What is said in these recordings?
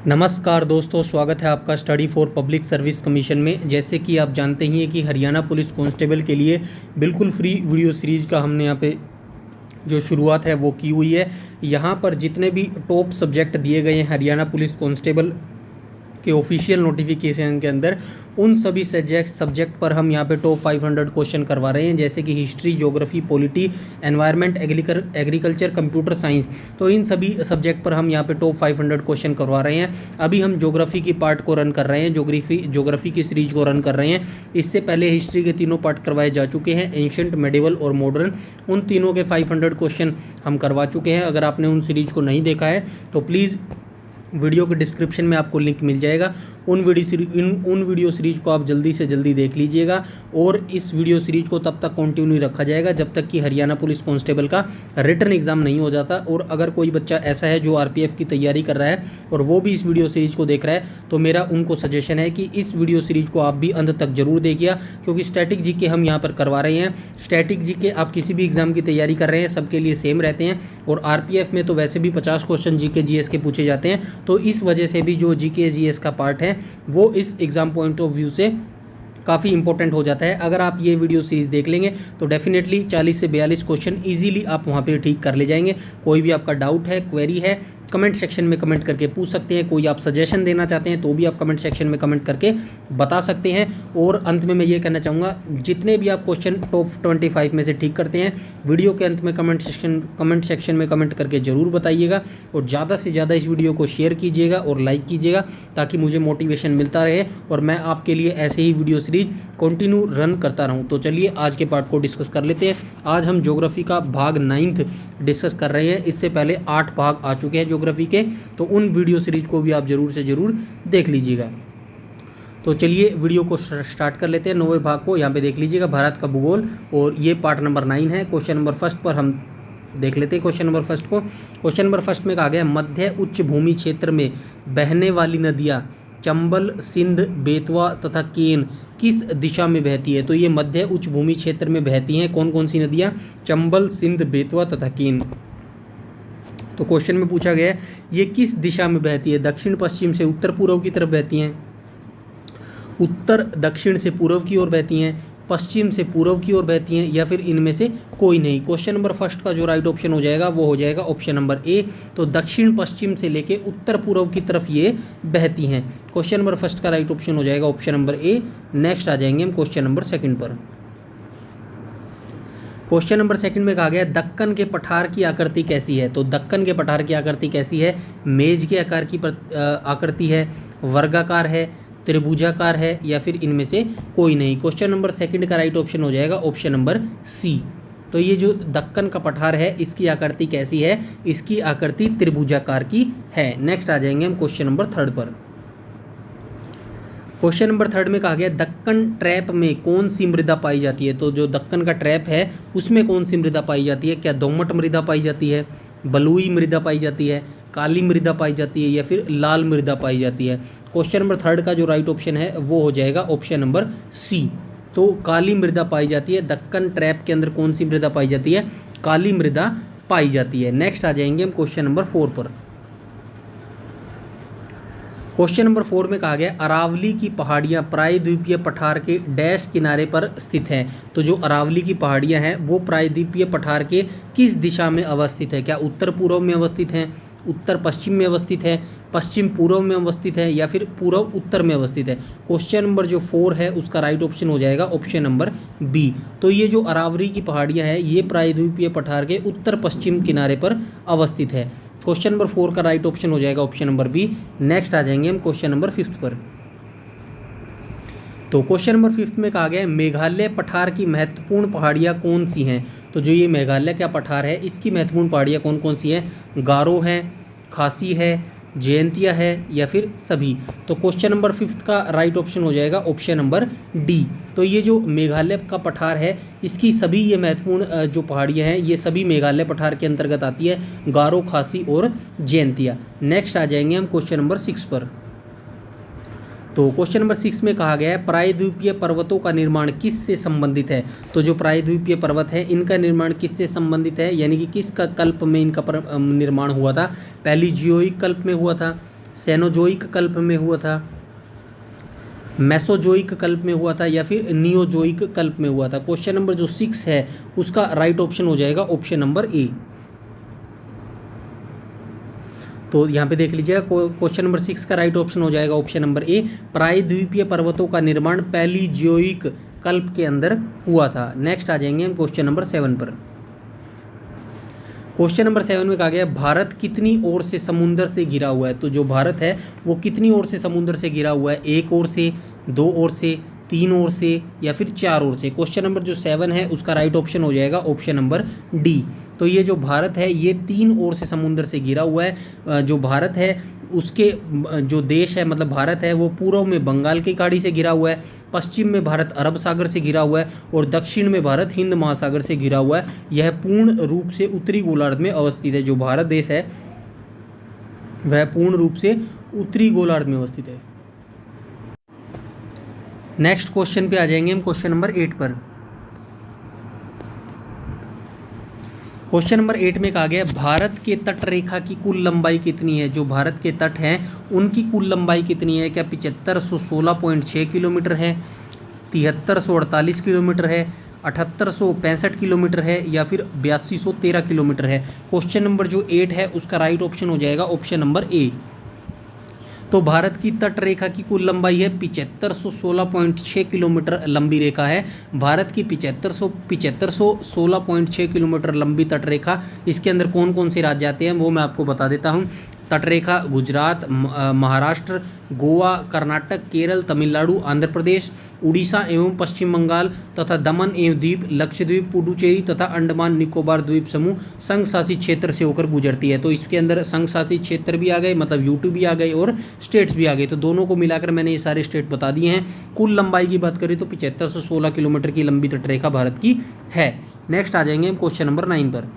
नमस्कार दोस्तों, स्वागत है आपका study for public service commission में। जैसे कि आप जानते ही हैं कि हरियाणा पुलिस कांस्टेबल के लिए बिल्कुल फ्री वीडियो सीरीज का हमने यहाँ पे जो शुरुआत है वो की हुई है। यहाँ पर जितने भी टॉप सब्जेक्ट दिए गए हैं हरियाणा पुलिस कांस्टेबल के ऑफिशियल नोटिफिकेशन के अंदर, उन सभी सब्जेक्ट पर हम यहाँ पे टॉप 500 क्वेश्चन करवा रहे हैं। जैसे कि history, geography, polity, environment, agriculture, computer science, तो इन सभी सब्जेक्ट पर हम यहाँ पे टॉप 500 क्वेश्चन करवा रहे हैं। अभी हम ज्योग्राफी की पार्ट को रन कर रहे हैं, ज्योग्राफी की सीरीज को रन कर रहे हैं। इससे पहले हिस्ट्री के तीनों पार्ट करवाए जा चुके हैं, एंशिएंट, मेडिवल और मॉडर्न। उन तीनों के 500 क्वेश्चन हम करवा चुके हैं। अगर आपने उन सीरीज को नहीं देखा है तो प्लीज़ वीडियो के डिस्क्रिप्शन में आपको लिंक मिल जाएगा। उन वीडियो सीरीज को आप जल्दी से जल्दी देख लीजिएगा। और इस वीडियो सीरीज को तब तक कंटिन्यू रखा जाएगा जब तक कि हरियाणा पुलिस कांस्टेबल का रिटन एग्जाम नहीं हो जाता। और अगर कोई बच्चा ऐसा है जो आरपीएफ की तैयारी कर रहा है और वो भी इस वीडियो सीरीज को देख रहा है, तो मेरा उनको सजेशन है कि इस वीडियो सीरीज को आप भी अंत तक जरूर देखिए, क्योंकि स्टैटिक जीके हम यहाँ पर करवा रहे हैं। स्टैटिक जीके आप किसी भी एग्जाम की तैयारी कर रहे हैं सबके लिए सेम रहते हैं। और आरपीएफ में तो वैसे भी 50 क्वेश्चन जीके जीएस के पूछे जाते हैं, तो इस वजह से भी जो जीके जीएस का पार्ट है वो इस एग्जाम पॉइंट ऑफ व्यू से काफ़ी इंपॉर्टेंट हो जाता है। अगर आप ये वीडियो सीरीज देख लेंगे तो डेफिनेटली 40 से 42 क्वेश्चन इजीली आप वहाँ पे ठीक कर ले जाएंगे। कोई भी आपका डाउट है, क्वेरी है, कमेंट सेक्शन में कमेंट करके पूछ सकते हैं। कोई आप सजेशन देना चाहते हैं तो भी आप कमेंट सेक्शन में कमेंट करके बता सकते हैं। और अंत में मैं ये कहना चाहूँगा, जितने भी आप क्वेश्चन टॉप 25 में से ठीक करते हैं, वीडियो के अंत में कमेंट सेक्शन में कमेंट करके ज़रूर बताइएगा। और ज़्यादा से ज़्यादा इस वीडियो को शेयर कीजिएगा और लाइक कीजिएगा, ताकि मुझे मोटिवेशन मिलता रहे और मैं आपके लिए ऐसे ही वीडियो सीरीज कंटिन्यू रन करता रहूं। तो चलिए आज के पार्ट को डिस्कस कर लेते हैं। आज हम ज्योग्राफी का भाग 9 डिस्कस कर रहे हैं। इससे पहले 8 भाग आ चुके हैं ज्योग्राफी के, तो उन वीडियो सीरीज को भी आप ज़रूर से ज़रूर देख लीजिएगा। तो चलिए वीडियो को स्टार्ट कर लेते हैं। 9वें भाग को यहाँ पे देख लीजिएगा, भारत का भूगोल, और ये पार्ट नंबर 9 है। क्वेश्चन नंबर फर्स्ट पर हम देख लेते हैं क्वेश्चन नंबर फर्स्ट को। क्वेश्चन नंबर फर्स्ट में कहा गया, मध्य उच्च भूमि क्षेत्र में बहने वाली नदियाँ चंबल, सिंध, बेतवा तथा केन किस दिशा में बहती है? तो ये मध्य उच्च भूमि क्षेत्र में बहती हैं। कौन कौन सी नदियाँ? चंबल, सिंध, बेतवा तथा केन। तो क्वेश्चन में पूछा गया है ये किस दिशा में बहती है? दक्षिण पश्चिम से उत्तर पूर्व की तरफ बहती हैं, उत्तर दक्षिण से पूर्व की ओर बहती हैं, पश्चिम से पूर्व की ओर बहती हैं, या फिर इनमें से कोई नहीं। क्वेश्चन नंबर फर्स्ट का जो राइट ऑप्शन हो जाएगा वो हो जाएगा ऑप्शन नंबर ए। तो दक्षिण पश्चिम से लेके उत्तर पूर्व की तरफ ये बहती हैं। क्वेश्चन नंबर फर्स्ट का राइट ऑप्शन हो जाएगा ऑप्शन नंबर ए। नेक्स्ट आ जाएंगे हम क्वेश्चन नंबर सेकंड पर। क्वेश्चन नंबर सेकंड में कहा गया, दक्कन के पठार की आकृति कैसी है? तो दक्कन के पठार की आकृति कैसी है? मेज के आकार की आकृति है, वर्गाकार है, त्रिभुजाकार है, या फिर इनमें से कोई नहीं। क्वेश्चन नंबर सेकंड का राइट ऑप्शन हो जाएगा ऑप्शन नंबर सी। तो ये जो दक्कन का पठार है इसकी आकृति कैसी है? इसकी आकृति त्रिभुजाकार की है। नेक्स्ट आ जाएंगे हम क्वेश्चन नंबर थर्ड पर। क्वेश्चन नंबर थर्ड में कहा गया, दक्कन ट्रैप में कौन सी मृदा पाई जाती है? तो जो दक्कन का ट्रैप है उसमें कौन सी मृदा पाई जाती है? क्या दोमट मृदा पाई जाती है, बलुई मृदा पाई जाती है, काली मृदा पाई जाती है, या फिर लाल मृदा पाई जाती है? क्वेश्चन नंबर थर्ड का जो राइट ऑप्शन है वो हो जाएगा ऑप्शन नंबर सी। तो काली मृदा पाई जाती है। दक्कन ट्रैप के अंदर कौन सी मृदा पाई जाती है? काली मृदा पाई जाती है। नेक्स्ट आ जाएंगे हम क्वेश्चन नंबर 4 पर। क्वेश्चन नंबर 4 में कहा गया, अरावली की पहाड़ियाँ प्रायद्वीपीय पठार के डैश किनारे पर स्थित हैं। तो जो अरावली की पहाड़ियाँ हैं वो प्रायद्वीपीय पठार के किस दिशा में अवस्थित है? क्या उत्तर पूर्व में अवस्थित हैं, उत्तर पश्चिम में अवस्थित है, पश्चिम पूर्व में अवस्थित है, या फिर पूर्व उत्तर में अवस्थित है? क्वेश्चन नंबर जो 4 है उसका राइट ऑप्शन हो जाएगा ऑप्शन नंबर बी। तो ये जो अरावली की पहाड़ियाँ हैं ये प्रायद्वीपीय पठार के उत्तर पश्चिम किनारे पर अवस्थित है। क्वेश्चन नंबर 4 का राइट ऑप्शन हो जाएगा ऑप्शन नंबर बी। नेक्स्ट आ जाएंगे हम क्वेश्चन नंबर 5 पर। तो क्वेश्चन नंबर 5 में कहा गया है, मेघालय पठार की महत्वपूर्ण पहाड़ियाँ कौन सी हैं? तो जो ये मेघालय का पठार है इसकी महत्वपूर्ण पहाड़ियाँ कौन कौन सी हैं? गारो है, खासी है, जयंतिया है, या फिर सभी? तो क्वेश्चन नंबर 5 का राइट ऑप्शन हो जाएगा ऑप्शन नंबर डी। तो ये जो मेघालय का पठार है इसकी सभी ये महत्वपूर्ण जो पहाड़ियाँ हैं ये सभी मेघालय पठार के अंतर्गत आती है, गारो, खासी और जयंतिया। नेक्स्ट आ जाएंगे हम क्वेश्चन नंबर 6 पर। तो क्वेश्चन नंबर 6 में कहा गया है, प्रायद्वीपीय पर्वतों का निर्माण किससे संबंधित है? तो जो प्रायद्वीपीय पर्वत है इनका निर्माण किससे संबंधित है, यानी कि किस कल्प में इनका निर्माण हुआ था? पहली जियोइक कल्प में हुआ था, सेनोजोइक कल्प में हुआ था, मेसोजोइक कल्प में हुआ था, या फिर नियोजोइक कल्प में हुआ था? क्वेश्चन नंबर जो 6 है उसका राइट ऑप्शन हो जाएगा ऑप्शन नंबर ए। तो यहाँ पे देख लीजिएगा, क्वेश्चन नंबर 6 का राइट ऑप्शन हो जाएगा ऑप्शन नंबर ए। प्रायद्वीपीय पर्वतों का निर्माण पैलीजियोइक कल्प के अंदर हुआ था। नेक्स्ट आ जाएंगे हम क्वेश्चन नंबर 7 पर। क्वेश्चन नंबर 7 में कहा गया भारत कितनी ओर से समुद्र से घिरा हुआ है? तो जो भारत है वो कितनी ओर से समुद्र से घिरा हुआ है? एक ओर से, दो ओर से, तीन ओर से, या फिर चार ओर से? क्वेश्चन नंबर जो 7 है उसका राइट ऑप्शन हो जाएगा ऑप्शन नंबर डी। तो ये जो भारत है ये 3 ओर से समुद्र से घिरा हुआ है। जो भारत है उसके जो देश है मतलब भारत है वो पूर्व में बंगाल की खाड़ी से घिरा हुआ है, पश्चिम में भारत अरब सागर से घिरा हुआ है और दक्षिण में भारत हिंद महासागर से घिरा हुआ है। यह पूर्ण रूप से उत्तरी गोलार्ध में अवस्थित है। जो भारत देश है वह पूर्ण रूप से उत्तरी गोलार्ध में अवस्थित है। नेक्स्ट क्वेश्चन पे आ जाएंगे हम क्वेश्चन नंबर 8 पर। क्वेश्चन नंबर 8 में कहा गया भारत के तट रेखा की कुल लंबाई कितनी है? जो भारत के तट हैं उनकी कुल लंबाई कितनी है? क्या 7516.6 किलोमीटर है, 7348 किलोमीटर है, 7865 किलोमीटर है, या फिर 8213 किलोमीटर है? क्वेश्चन नंबर जो 8 है उसका राइट ऑप्शन हो जाएगा ऑप्शन नंबर ए। तो भारत की तट रेखा की कुल लंबाई है 7516.6 किलोमीटर लंबी रेखा है भारत की। 7516.6 किलोमीटर लंबी तट रेखा। इसके अंदर कौन कौन से राज्य आते हैं वो मैं आपको बता देता हूँ। तटरेखा गुजरात, महाराष्ट्र, गोवा, कर्नाटक, केरल, तमिलनाडु, आंध्र प्रदेश, उड़ीसा एवं पश्चिम बंगाल तथा दमन एवं द्वीप, लक्षद्वीप, पुडुचेरी तथा अंडमान निकोबार द्वीप समूह संघ शासित क्षेत्र से होकर गुजरती है। तो इसके अंदर संघ शासित क्षेत्र भी आ गए मतलब यूटी भी आ गए और स्टेट्स भी आ गए। तो दोनों को मिलाकर मैंने ये सारे स्टेट बता दिए हैं। कुल लंबाई की बात करें तो 7516 किलोमीटर की लंबी तटरेखा भारत की है। नेक्स्ट आ जाएंगे हम क्वेश्चन नंबर 9 पर।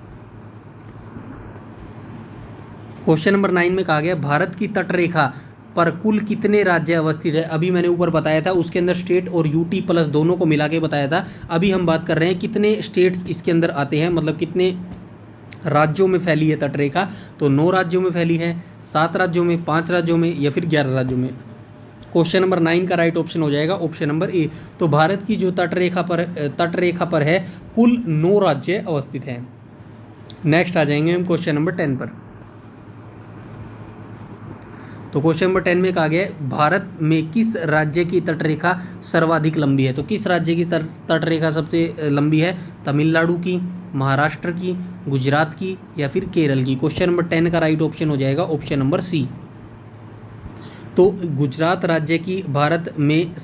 क्वेश्चन नंबर 9 में कहा गया भारत की तटरेखा पर कुल कितने राज्य अवस्थित है? अभी मैंने ऊपर बताया था उसके अंदर स्टेट और यूटी प्लस दोनों को मिला के बताया था। अभी हम बात कर रहे हैं कितने स्टेट्स इसके अंदर आते हैं मतलब कितने राज्यों में फैली है तटरेखा। तो 9 राज्यों में फैली है, 7 राज्यों में, 5 राज्यों में, या फिर 11 राज्यों में? क्वेश्चन नंबर 9 का राइट ऑप्शन हो जाएगा ऑप्शन नंबर ए। तो भारत की जो तटरेखा पर है कुल 9 राज्य अवस्थित हैं। नेक्स्ट आ जाएंगे हम क्वेश्चन नंबर 10 पर। तो क्वेश्चन नंबर 10 में कहा गया भारत में किस राज्य की तटरेखा सर्वाधिक लंबी है? तो किस राज्य की तटरेखा सबसे लंबी है? तमिलनाडु की, महाराष्ट्र की, गुजरात की, या फिर केरल की? क्वेश्चन नंबर 10 का राइट ऑप्शन हो जाएगा ऑप्शन नंबर सी। तो गुजरात राज्य की भारत में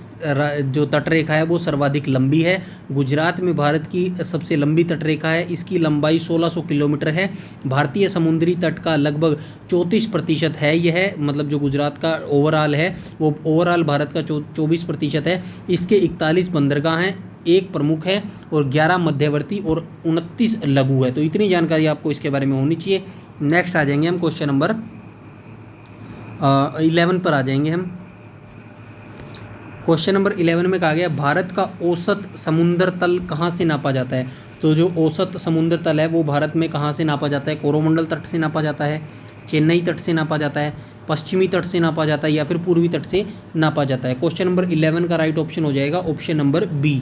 जो तटरेखा है वो सर्वाधिक लंबी है। गुजरात में भारत की सबसे लंबी तटरेखा है, इसकी लंबाई 1600 किलोमीटर है। भारतीय समुद्री तट का लगभग 34% है यह, मतलब जो गुजरात का ओवरऑल है वो ओवरऑल भारत का 24% है। इसके 41 बंदरगाह हैं, 1 प्रमुख है और 11 मध्यवर्ती और 29 लघु है। तो इतनी जानकारी आपको इसके बारे में होनी चाहिए। नेक्स्ट आ जाएंगे हम क्वेश्चन नंबर 11 पर आ जाएंगे हम। क्वेश्चन नंबर 11 में कहा गया भारत का औसत समुद्र तल कहाँ से नापा जाता है? तो जो औसत समुद्र तल है वो भारत में कहाँ से नापा जाता है? कोरोमंडल तट से नापा जाता है, चेन्नई तट से नापा जाता है, पश्चिमी तट से नापा जाता है, या फिर पूर्वी तट से नापा जाता है? क्वेश्चन नंबर 11 का राइट ऑप्शन हो जाएगा ऑप्शन नंबर बी।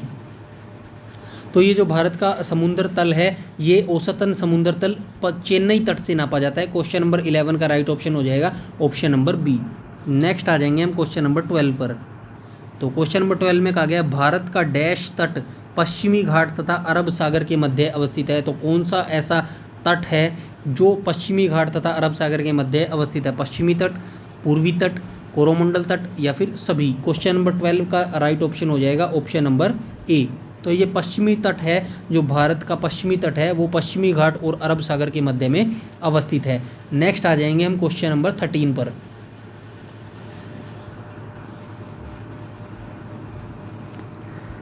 तो ये जो भारत का समुद्र तल है ये औसतन समुद्र तल चेन्नई तट से नापा जाता है। क्वेश्चन नंबर 11 का राइट ऑप्शन हो जाएगा ऑप्शन नंबर बी। नेक्स्ट आ जाएंगे हम क्वेश्चन नंबर 12 पर। तो क्वेश्चन नंबर 12 में कहा गया भारत का डैश तट पश्चिमी घाट तथा अरब सागर के मध्य अवस्थित है। तो कौन सा ऐसा तट है जो पश्चिमी घाट तथा अरब सागर के मध्य अवस्थित है? पश्चिमी तट, पूर्वी तट, कोरोमंडल तट, या फिर सभी? क्वेश्चन नंबर 12 का राइट ऑप्शन हो जाएगा ऑप्शन नंबर ए। तो ये पश्चिमी तट है, जो भारत का पश्चिमी तट है वो पश्चिमी घाट और अरब सागर के मध्य में अवस्थित है। नेक्स्ट आ जाएंगे हम क्वेश्चन नंबर 13 पर।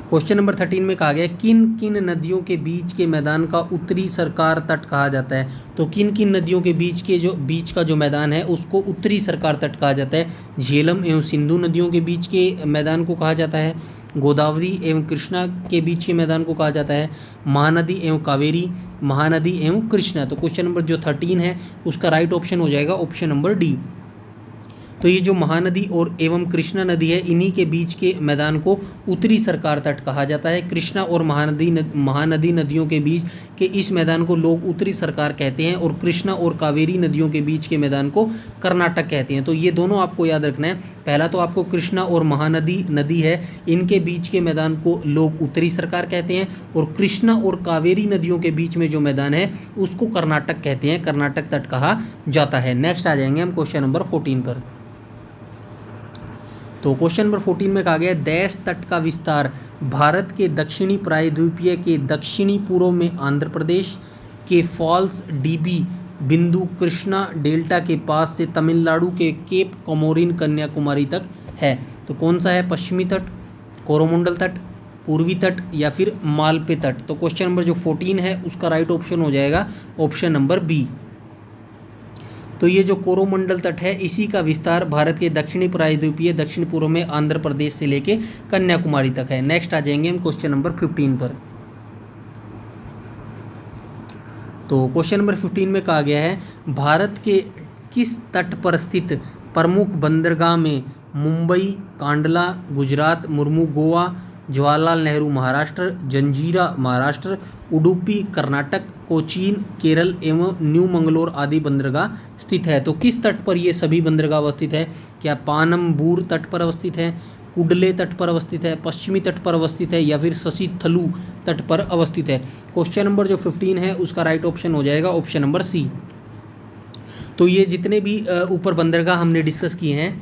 क्वेश्चन नंबर 13 में कहा गया किन किन नदियों के बीच के मैदान का उत्तरी सरकार तट कहा जाता है? तो किन किन नदियों के बीच का जो मैदान है उसको उत्तरी सरकार तट कहा जाता है? झेलम एवं सिंधु नदियों के बीच के मैदान को कहा जाता है, गोदावरी एवं कृष्णा के बीच के मैदान को कहा जाता है, महानदी एवं कावेरी, महानदी एवं कृष्णा? तो क्वेश्चन नंबर जो 13 है उसका राइट ऑप्शन हो जाएगा ऑप्शन नंबर डी। तो ये जो महानदी और एवं कृष्णा नदी है, इन्हीं के बीच के मैदान को उत्तरी सरकार तट कहा जाता है। कृष्णा और महानदी नदियों के बीच के इस मैदान को लोग उत्तरी सरकार कहते हैं और कृष्णा और कावेरी नदियों के बीच के मैदान को कर्नाटक कहते हैं। तो ये दोनों आपको याद रखना है। पहला तो आपको कृष्णा और महानदी नदी है, इनके बीच के मैदान को लोग उत्तरी सरकार कहते हैं और कृष्णा और कावेरी नदियों के बीच में जो मैदान है उसको कर्नाटक कहते हैं, कर्नाटक तट कहा जाता है। नेक्स्ट आ जाएंगे हम क्वेश्चन नंबर 14 पर। तो क्वेश्चन नंबर 14 में कहा गया देश तट का विस्तार भारत के दक्षिणी प्रायद्वीपीय के दक्षिणी पूर्व में आंध्र प्रदेश के फॉल्स डीबी बिंदु कृष्णा डेल्टा के पास से तमिलनाडु के केप कोमोरिन कन्याकुमारी तक है। तो कौन सा है? पश्चिमी तट, कोरोमंडल तट, पूर्वी तट या फिर मालपे तट। तो क्वेश्चन नंबर जो 14 है उसका राइट ऑप्शन हो जाएगा ऑप्शन नंबर बी। तो ये जो कोरोमंडल तट है इसी का विस्तार भारत के दक्षिणी प्रायद्वीपीय दक्षिण पूर्व में आंध्र प्रदेश से लेके कन्याकुमारी तक है। नेक्स्ट आ जाएंगे हम क्वेश्चन नंबर 15 पर। तो क्वेश्चन नंबर 15 में कहा गया है भारत के किस तट पर स्थित प्रमुख बंदरगाह में मुंबई, कांडला गुजरात, मुर्मू गोवा, जवाहरलाल नेहरू महाराष्ट्र, जंजीरा महाराष्ट्र, उडुपी कर्नाटक, कोचीन केरल एवं न्यू मंगलोर आदि बंदरगाह स्थित है। तो किस तट पर ये सभी बंदरगाह अवस्थित है? क्या पानमबूर तट पर अवस्थित है, कुडले तट पर अवस्थित है, पश्चिमी तट पर अवस्थित है या फिर शशि थलू तट पर अवस्थित है? क्वेश्चन नंबर जो 15 है उसका राइट ऑप्शन हो जाएगा ऑप्शन नंबर सी। तो ये जितने भी ऊपर बंदरगाह हमने डिस्कस किए हैं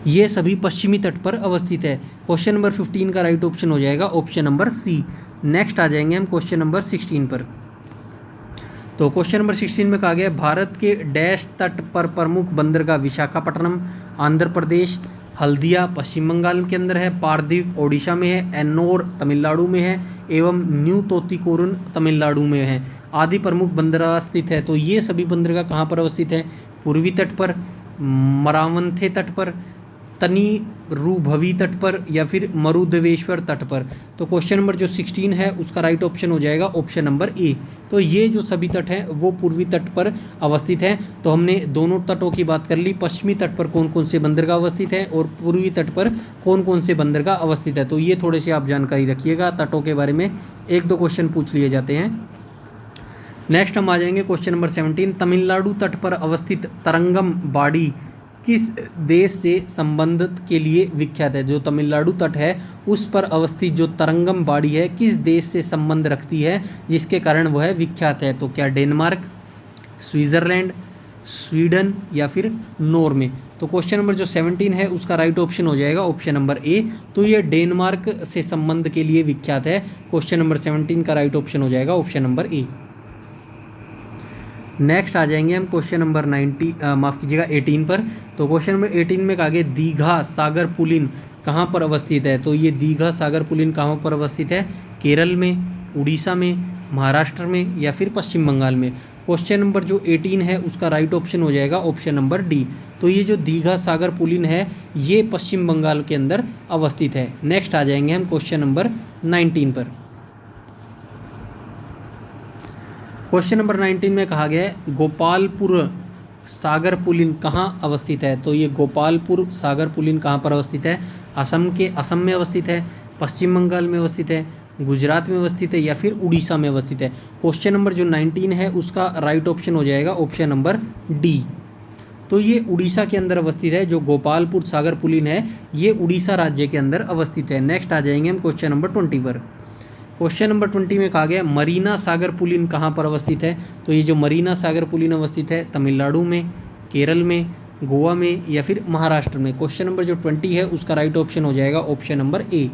ये सभी पश्चिमी तट पर अवस्थित है। क्वेश्चन नंबर 15 का राइट ऑप्शन हो जाएगा ऑप्शन नंबर सी। नेक्स्ट आ जाएंगे हम क्वेश्चन नंबर 16 पर। तो क्वेश्चन नंबर 16 में कहा गया भारत के डैश तट पर प्रमुख बंदरगाह विशाखापट्टनम आंध्र प्रदेश, हल्दिया पश्चिम बंगाल के अंदर है, पारदीप ओडिशा में है, एन्नोर तमिलनाडु में है एवं न्यू तोतिकोरिन तमिलनाडु में है। आदि प्रमुख बंदरगाह स्थित है। तो ये सभी बंदरगाह कहाँ पर अवस्थित है? पूर्वी तट पर, मरावंथे तट पर, तनीरुभवी तट पर या फिर मरुदेवेश्वर तट पर। तो क्वेश्चन नंबर जो 16 है उसका राइट ऑप्शन हो जाएगा ऑप्शन नंबर ए। तो ये जो सभी तट हैं वो पूर्वी तट पर अवस्थित हैं। तो हमने दोनों तटों की बात कर ली, पश्चिमी तट पर कौन कौन से बंदरगाह अवस्थित हैं और पूर्वी तट पर कौन कौन से बंदरगाह अवस्थित है। तो ये थोड़े से आप जानकारी रखिएगा, तटों के बारे में 1-2 क्वेश्चन पूछ लिए जाते हैं। नेक्स्ट हम आ जाएंगे क्वेश्चन नंबर 17। तमिलनाडु तट पर अवस्थित तरंगम बाड़ी किस देश से संबंधित के लिए विख्यात है? जो तमिलनाडु तट है उस पर अवस्थित जो तरंगम बाड़ी है किस देश से संबंध रखती है जिसके कारण वह विख्यात है? तो क्या डेनमार्क, स्विट्जरलैंड, स्वीडन या फिर नॉर्वे? तो क्वेश्चन नंबर जो 17 है उसका राइट ऑप्शन हो जाएगा ऑप्शन नंबर ए। तो ये डेनमार्क से संबंध के लिए विख्यात है। क्वेश्चन नंबर 17 का राइट ऑप्शन हो जाएगा ऑप्शन नंबर ए। नेक्स्ट आ जाएंगे हम क्वेश्चन नंबर 18 पर। तो क्वेश्चन नंबर 18 में कहा गया दीघा सागर पुलिन कहाँ पर अवस्थित है? तो ये दीघा सागर पुलिन कहाँ पर अवस्थित है? केरल में, उड़ीसा में, महाराष्ट्र में या फिर पश्चिम बंगाल में? क्वेश्चन नंबर जो 18 है उसका राइट ऑप्शन हो जाएगा ऑप्शन नंबर डी। तो ये जो दीघा सागर पुलिन है ये पश्चिम बंगाल के अंदर अवस्थित है। नेक्स्ट आ जाएंगे हम क्वेश्चन नंबर 19 पर। क्वेश्चन नंबर 19 में कहा गया है गोपालपुर सागर पुलिन कहाँ अवस्थित है? तो ये गोपालपुर सागर पुलिन कहाँ पर अवस्थित है? असम में अवस्थित है, पश्चिम बंगाल में अवस्थित है, गुजरात में अवस्थित है या फिर उड़ीसा में अवस्थित है? क्वेश्चन नंबर जो 19 है उसका राइट ऑप्शन हो जाएगा ऑप्शन नंबर डी। तो ये उड़ीसा के अंदर अवस्थित है। जो गोपालपुर सागर पुलिन है ये उड़ीसा राज्य के अंदर अवस्थित है। नेक्स्ट आ जाएंगे हम क्वेश्चन नंबर 20 पर। क्वेश्चन नंबर 20 में कहा गया मरीना सागर पुलिन कहाँ पर अवस्थित है? तो ये जो मरीना सागर पुलिन अवस्थित है तमिलनाडु में, केरल में, गोवा में या फिर महाराष्ट्र में? क्वेश्चन नंबर जो 20 है उसका राइट ऑप्शन हो जाएगा ऑप्शन नंबर ए।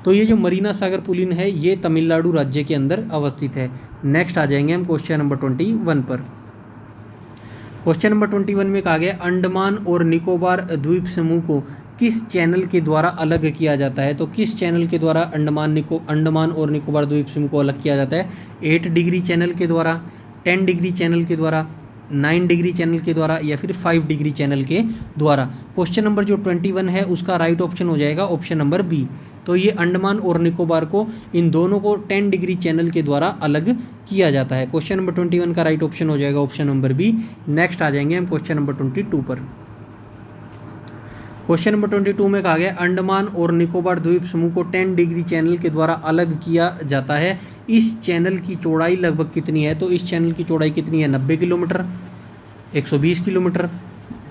तो ये जो मरीना सागर पुलिन है ये तमिलनाडु राज्य के अंदर अवस्थित है। नेक्स्ट आ जाएंगे हम क्वेश्चन नंबर 21 पर। क्वेश्चन नंबर 21 में कहा गया अंडमान और निकोबार द्वीप समूह को किस चैनल के द्वारा अलग किया जाता है? तो किस चैनल के द्वारा अंडमान और निकोबार द्वीप समूह को अलग किया जाता है? 8 डिग्री चैनल के द्वारा, 10 डिग्री चैनल के द्वारा, 9 डिग्री चैनल के द्वारा या फिर 5 डिग्री चैनल के द्वारा। क्वेश्चन नंबर जो 21 है उसका राइट ऑप्शन हो जाएगा ऑप्शन नंबर बी। तो ये अंडमान और निकोबार को, इन दोनों को 10 डिग्री चैनल के द्वारा अलग किया जाता है। क्वेश्चन नंबर 21 का राइट ऑप्शन हो जाएगा ऑप्शन नंबर बी। नेक्स्ट आ जाएंगे हम क्वेश्चन नंबर 22 पर। क्वेश्चन नंबर 22 में कहा गया अंडमान और निकोबार द्वीप समूह को 10 डिग्री चैनल के द्वारा अलग किया जाता है। इस चैनल की चौड़ाई लगभग कितनी है? तो इस चैनल की चौड़ाई कितनी है? 90 किलोमीटर, 120 किलोमीटर,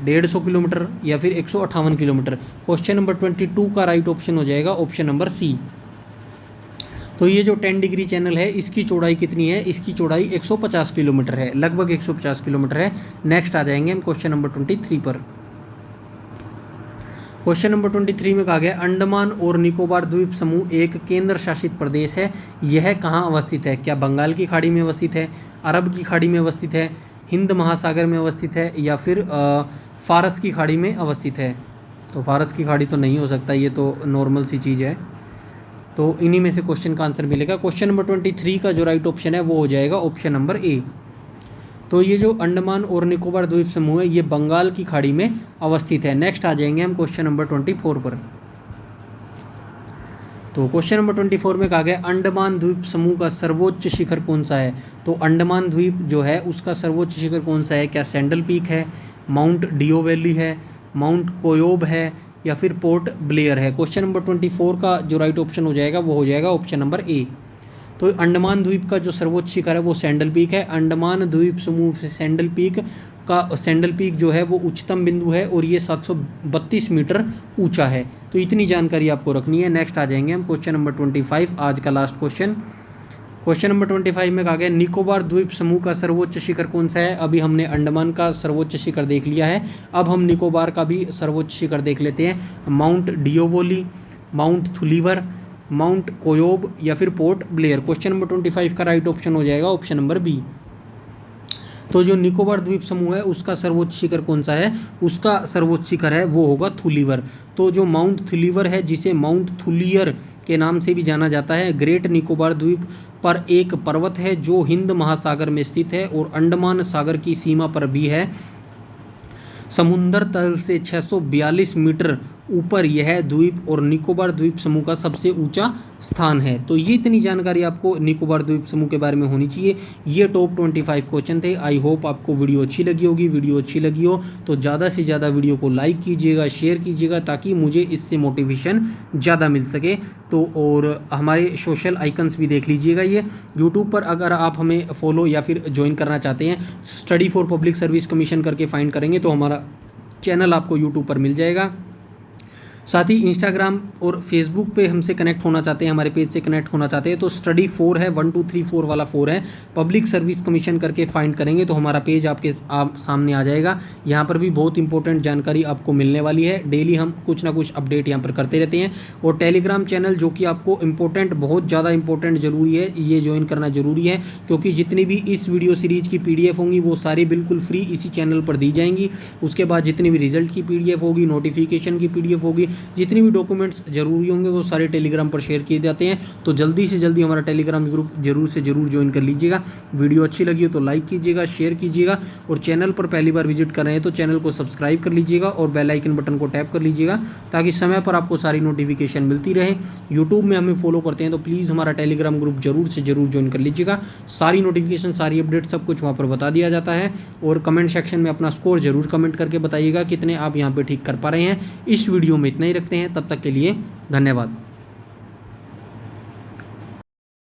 150 किलोमीटर या फिर 158 किलोमीटर। क्वेश्चन नंबर 22 का राइट ऑप्शन हो जाएगा ऑप्शन नंबर सी। तो ये जो 10 डिग्री चैनल है इसकी चौड़ाई कितनी है? इसकी चौड़ाई 150 किलोमीटर है, लगभग 150 किलोमीटर है। नेक्स्ट आ जाएंगे हम क्वेश्चन नंबर 23 पर। क्वेश्चन नंबर 23 में कहा गया अंडमान और निकोबार द्वीप समूह एक केंद्र शासित प्रदेश है। यह कहाँ अवस्थित है? क्या बंगाल की खाड़ी में अवस्थित है, अरब की खाड़ी में अवस्थित है, हिंद महासागर में अवस्थित है या फिर फारस की खाड़ी में अवस्थित है? तो फारस की खाड़ी तो नहीं हो सकता, ये तो नॉर्मल सी चीज़ है। तो इन्हीं में से क्वेश्चन का आंसर मिलेगा। क्वेश्चन नंबर 23 का जो राइट ऑप्शन है वो हो जाएगा ऑप्शन नंबर ए। तो ये जो अंडमान और निकोबार द्वीप समूह है ये बंगाल की खाड़ी में अवस्थित है। नेक्स्ट आ जाएंगे हम क्वेश्चन नंबर 24 पर। तो क्वेश्चन नंबर 24 में कहा गया अंडमान द्वीप समूह का सर्वोच्च शिखर कौन सा है? तो अंडमान द्वीप जो है उसका सर्वोच्च शिखर कौन सा है? क्या सैंडल पीक है, माउंट डियो वैली है, माउंट कोयोब है या फिर पोर्ट ब्लेयर है? क्वेश्चन नंबर 24 का जो राइट ऑप्शन हो जाएगा वो हो जाएगा ऑप्शन नंबर ए। तो अंडमान द्वीप का जो सर्वोच्च शिखर है वो सैंडल पीक है। अंडमान द्वीप समूह से सैंडल पीक जो है वो उच्चतम बिंदु है और ये 732 मीटर ऊंचा है। तो इतनी जानकारी आपको रखनी है। नेक्स्ट आ जाएंगे हम क्वेश्चन नंबर 25, आज का लास्ट क्वेश्चन। क्वेश्चन नंबर 25 में कहा गया निकोबार द्वीप समूह का सर्वोच्च शिखर कौन सा है? अभी हमने अंडमान का सर्वोच्च शिखर देख लिया है, अब हम निकोबार का भी सर्वोच्च शिखर देख लेते हैं। माउंट डियोवोली, माउंट थुलीवर, माउंट कोयोब या फिर पोर्ट ब्लेयर। क्वेश्चन नंबर 25 का राइट ऑप्शन हो जाएगा ऑप्शन नंबर बी। तो जो निकोबार द्वीप समूह है उसका सर्वोच्च शिखर कौन सा है? उसका सर्वोच्च शिखर है वो होगा थुलीवर। तो जो माउंट थुलीवर है, जिसे माउंट थुलियर के नाम से भी जाना जाता है, ग्रेट निकोबार द्वीप पर एक पर्वत है जो हिंद महासागर में स्थित है और अंडमान सागर की सीमा पर भी है। समुद्र तल से 642 मीटर ऊपर यह द्वीप और निकोबार द्वीप समूह का सबसे ऊंचा स्थान है। तो ये इतनी जानकारी आपको निकोबार द्वीप समूह के बारे में होनी चाहिए। ये टॉप 25 क्वेश्चन थे। आई होप आपको वीडियो अच्छी लगी होगी। वीडियो अच्छी लगी हो तो ज़्यादा से ज़्यादा वीडियो को लाइक कीजिएगा, शेयर कीजिएगा ताकि मुझे इससे मोटिवेशन ज़्यादा मिल सके। तो और हमारे सोशल आइकन्स भी देख लीजिएगा। ये यूट्यूब पर अगर आप हमें फॉलो या फिर ज्वाइन करना चाहते हैं, study for public service commission करके फाइंड करेंगे तो हमारा चैनल आपको यूट्यूब पर मिल जाएगा। साथ ही इंस्टाग्राम और फेसबुक पे हमसे कनेक्ट होना चाहते हैं, हमारे पेज से कनेक्ट होना चाहते हैं तो स्टडी 4 है, 1 2 3 4 वाला 4 है, पब्लिक सर्विस कमीशन करके फाइंड करेंगे तो हमारा पेज आपके सामने आ जाएगा। यहाँ पर भी बहुत इंपॉर्टेंट जानकारी आपको मिलने वाली है। डेली हम कुछ ना कुछ अपडेट यहाँ पर करते रहते हैं। और टेलीग्राम चैनल जो कि आपको इंपॉर्टेंट, बहुत ज़्यादा इंपॉर्टेंट ज़रूरी है, ये ज्वाइन करना ज़रूरी है क्योंकि जितनी भी इस वीडियो सीरीज़ की PDF होंगी वो सारी बिल्कुल फ्री इसी चैनल पर दी जाएंगी। उसके बाद जितनी भी रिजल्ट की PDF होगी, नोटिफिकेशन की PDF होगी, जितनी भी डॉक्यूमेंट्स जरूरी होंगे वो सारे टेलीग्राम पर शेयर किए जाते हैं। तो जल्दी से जल्दी हमारा टेलीग्राम ग्रुप जरूर से जरूर ज्वाइन कर लीजिएगा। वीडियो अच्छी लगी हो तो लाइक कीजिएगा, शेयर कीजिएगा और चैनल पर पहली बार विजिट कर रहे हैं तो चैनल को सब्सक्राइब कर लीजिएगा और बेल आइकन बटन को टैप कर लीजिएगा ताकि समय पर आपको सारी नोटिफिकेशन मिलती रहे। यूट्यूब में हमें फॉलो करते हैं तो प्लीज़ हमारा टेलीग्राम ग्रुप जरूर से जरूर ज्वाइन कर लीजिएगा। सारी नोटिफिकेशन, सारी अपडेट सब कुछ वहाँ पर बता दिया जाता है। और कमेंट सेक्शन में अपना स्कोर जरूर कमेंट करके बताइएगा कितने आप यहाँ पर ठीक कर पा रहे हैं। इस वीडियो में इतना ही रखते हैं, तब तक के लिए धन्यवाद।